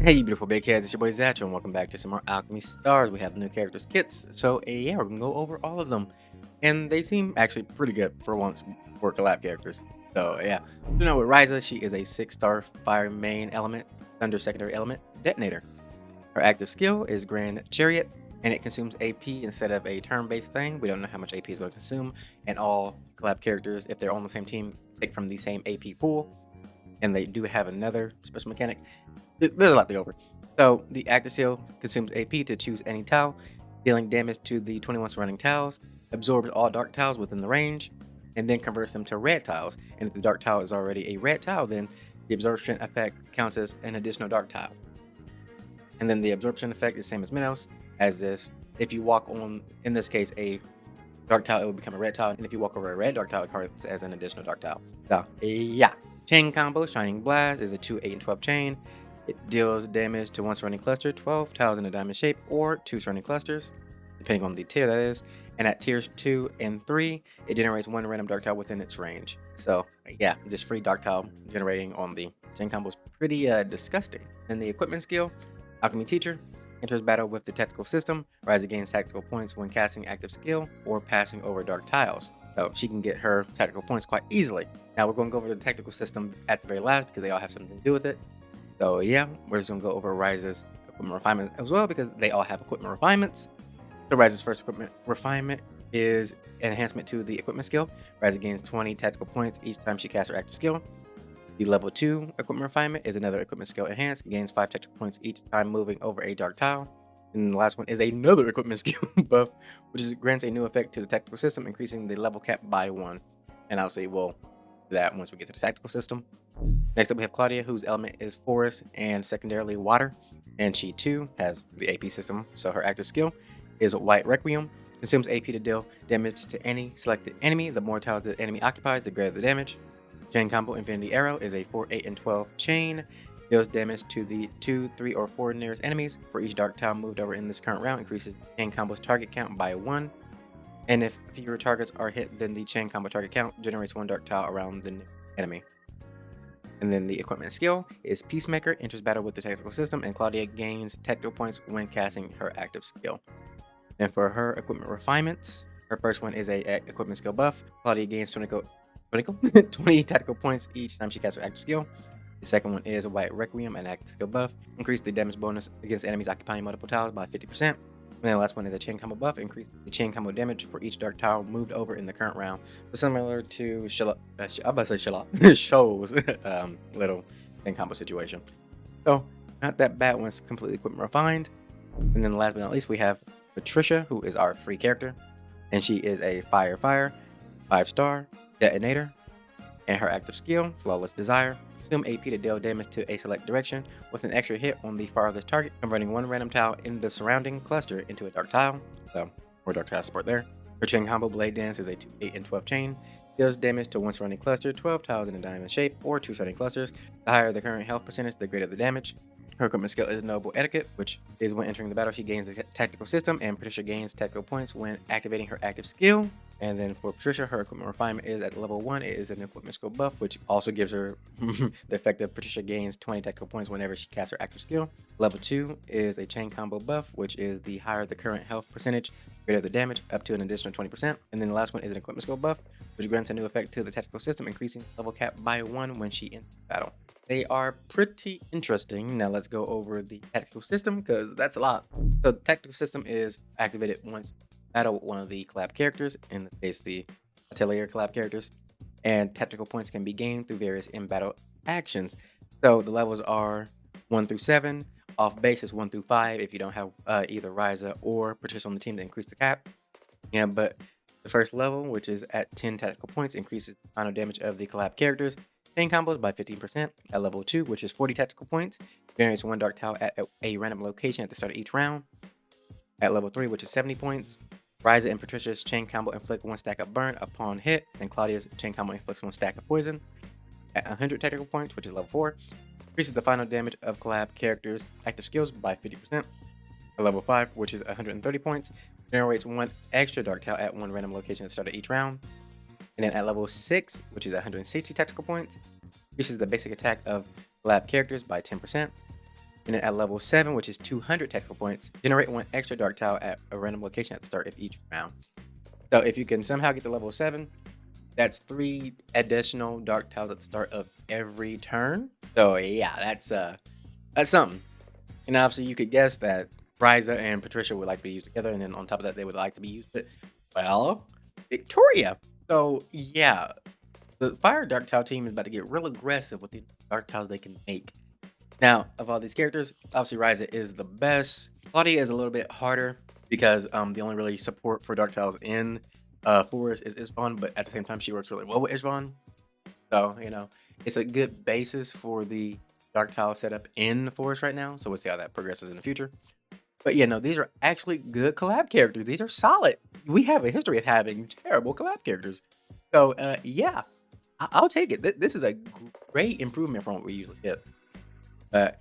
Hey, you beautiful big heads, it's your boy Zatchul, and welcome back to some more Alchemy Stars. We have new characters kits, so yeah, we're gonna go over all of them. And they seem actually pretty good for once for collab characters. So yeah, you know with Ryza, she is a 6-star fire main element, thunder secondary element, detonator. Her active skill is Grand Chariot, and it consumes AP instead of a turn-based thing. We don't know how much AP is going to consume, and all collab characters, if they're on the same team, take from the same AP pool. And they do have another special mechanic. There's a lot to go over. So the active seal consumes AP to choose any tile, dealing damage to the 21 surrounding tiles, absorbs all dark tiles within the range, and then converts them to red tiles. And if the dark tile is already a red tile, then the absorption effect counts as an additional dark tile. And then the absorption effect is same as Minos, as this. If you walk on, in this case, a dark tile, it will become a red tile, and if you walk over a red dark tile, it counts as an additional dark tile. So yeah. Chain combo, Shining Blast is a 2, 8, and 12 chain. It deals damage to one surrounding cluster, 12 tiles in a diamond shape, or 2 surrounding clusters, depending on the tier that is. And at tiers 2 and 3, it generates 1 random dark tile within its range. So yeah, just free dark tile generating on the chain combo is pretty disgusting. And the equipment skill, Alchemy Teacher, enters battle with the tactical system. Ryza gains tactical points when casting active skill or passing over dark tiles. So she can get her tactical points quite easily. Now we're going to go over the tactical system at the very last because they all have something to do with it. So yeah, we're just going to go over Ryza's equipment refinement as well because they all have equipment refinements. So Ryza's first equipment refinement is an enhancement to the equipment skill. Ryza gains 20 tactical points each time she casts her active skill. The level 2 equipment refinement is another equipment skill enhanced, gains 5 tactical points each time moving over a dark tile. And the last one is another equipment skill buff, which grants a new effect to the tactical system, increasing the level cap by 1. And I'll say we'll do that once we get to the tactical system. Next up, we have Claudia, whose element is forest and secondarily water. And she too has the AP system, so her active skill is White Requiem. Consumes AP to deal damage to any selected enemy. The more tiles the enemy occupies, the greater the damage. Chain combo Infinity Arrow is a 4, 8, and 12 chain. Deals damage to the 2, 3, or 4 nearest enemies. For each dark tile moved over in this current round, increases the chain combo's target count by 1. And if fewer targets are hit, then the chain combo target count generates 1 dark tile around the enemy. And then the equipment skill is Peacemaker, enters battle with the tactical system, and Claudia gains tactical points when casting her active skill. And for her equipment refinements, her first one is a equipment skill buff. Claudia gains 20 tactical points each time she casts her active skill. The second one is a White Requiem, an active skill buff. Increase the damage bonus against enemies occupying multiple tiles by 50%. And then the last one is a chain combo buff. Increase the chain combo damage for each dark tile moved over in the current round. So similar to Show's little chain combo situation. So not that bad when it's completely equipment refined. And then last but not least, we have Patricia, who is our free character. And she is a fire, 5-star detonator. And her active skill, Flawless Desire, consume AP to deal damage to a select direction with an extra hit on the farthest target, converting 1 random tile in the surrounding cluster into a dark tile. So, more dark tile support there. Her chain combo Blade Dance is a 2, 8, and 12 chain. Deals damage to 1 surrounding cluster, 12 tiles in a diamond shape, or 2 surrounding clusters. The higher the current health percentage, the greater the damage. Her equipment skill is Noble Etiquette, which is when entering the battle, she gains the tactical system, and Patricia gains tactical points when activating her active skill. And then for Patricia, her equipment refinement is at level 1. It is an equipment skill buff, which also gives her the effect that Patricia gains 20 tactical points whenever she casts her active skill. Level 2 is a chain combo buff, which is the higher the current health percentage, greater the damage, up to an additional 20%. And then the last one is an equipment skill buff, which grants a new effect to the tactical system, increasing level cap by 1 when she enters battle. They are pretty interesting. Now let's go over the tactical system because that's a lot. So the tactical system is activated once battle with one of the collab characters, in this case the Atelier collab characters, and tactical points can be gained through various in-battle actions. So the levels are 1 through 7, off base is 1 through 5 if you don't have either Ryza or Patricia on the team to increase the cap. Yeah, but the first level, which is at 10 tactical points, increases the final damage of the collab characters. Chain combos by 15%. At level 2, which is 40 tactical points, generates 1 dark tile at a random location at the start of each round. At level 3, which is 70 points, Ryza and Patricia's chain combo inflict 1 stack of burn upon hit, and Claudia's chain combo inflicts 1 stack of poison. At 100 tactical points, which is level 4, increases the final damage of collab characters' active skills by 50%. At level 5, which is 130 points, generates 1 extra dark tile at 1 random location at the start of each round. And then at level 6, which is 160 tactical points, increases the basic attack of collab characters by 10%. And then at level 7, which is 200 technical points, generate 1 extra dark tile at a random location at the start of each round. So if you can somehow get to level 7, that's 3 additional dark tiles at the start of every turn. So yeah, that's something. And obviously you could guess that Ryza and Patricia would like to be used together, and then on top of that, they would like to be used with, well, Victoria. So yeah, the Fire Dark Tile team is about to get real aggressive with the dark tiles they can make. Now, of all these characters, obviously Ryza is the best. Claudia is a little bit harder because the only really support for dark tiles in Forest is Isvan, but at the same time she works really well with Isvan. So, it's a good basis for the dark tile setup in the Forest right now. So we'll see how that progresses in the future. But yeah, no, these are actually good collab characters. These are solid. We have a history of having terrible collab characters. So yeah, I'll take it. This is a great improvement from what we usually get. But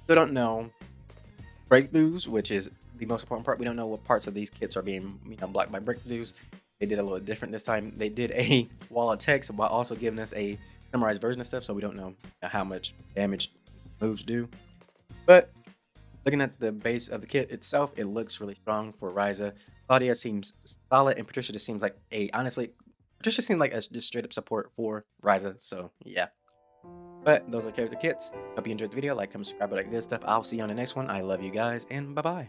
still don't know breakthroughs, which is the most important part. We don't know what parts of these kits are being blocked by breakthroughs. They did a little different this time. They did a wall of text while also giving us a summarized version of stuff, so we don't know how much damage moves do. But looking at the base of the kit itself, it looks really strong for Ryza. Claudia seems solid, and Patricia just seems like Patricia seems like a just straight up support for Ryza. So yeah. But those are character kits. Hope you enjoyed the video. Like, comment, subscribe, all that good stuff. I'll see you on the next one. I love you guys, and bye bye.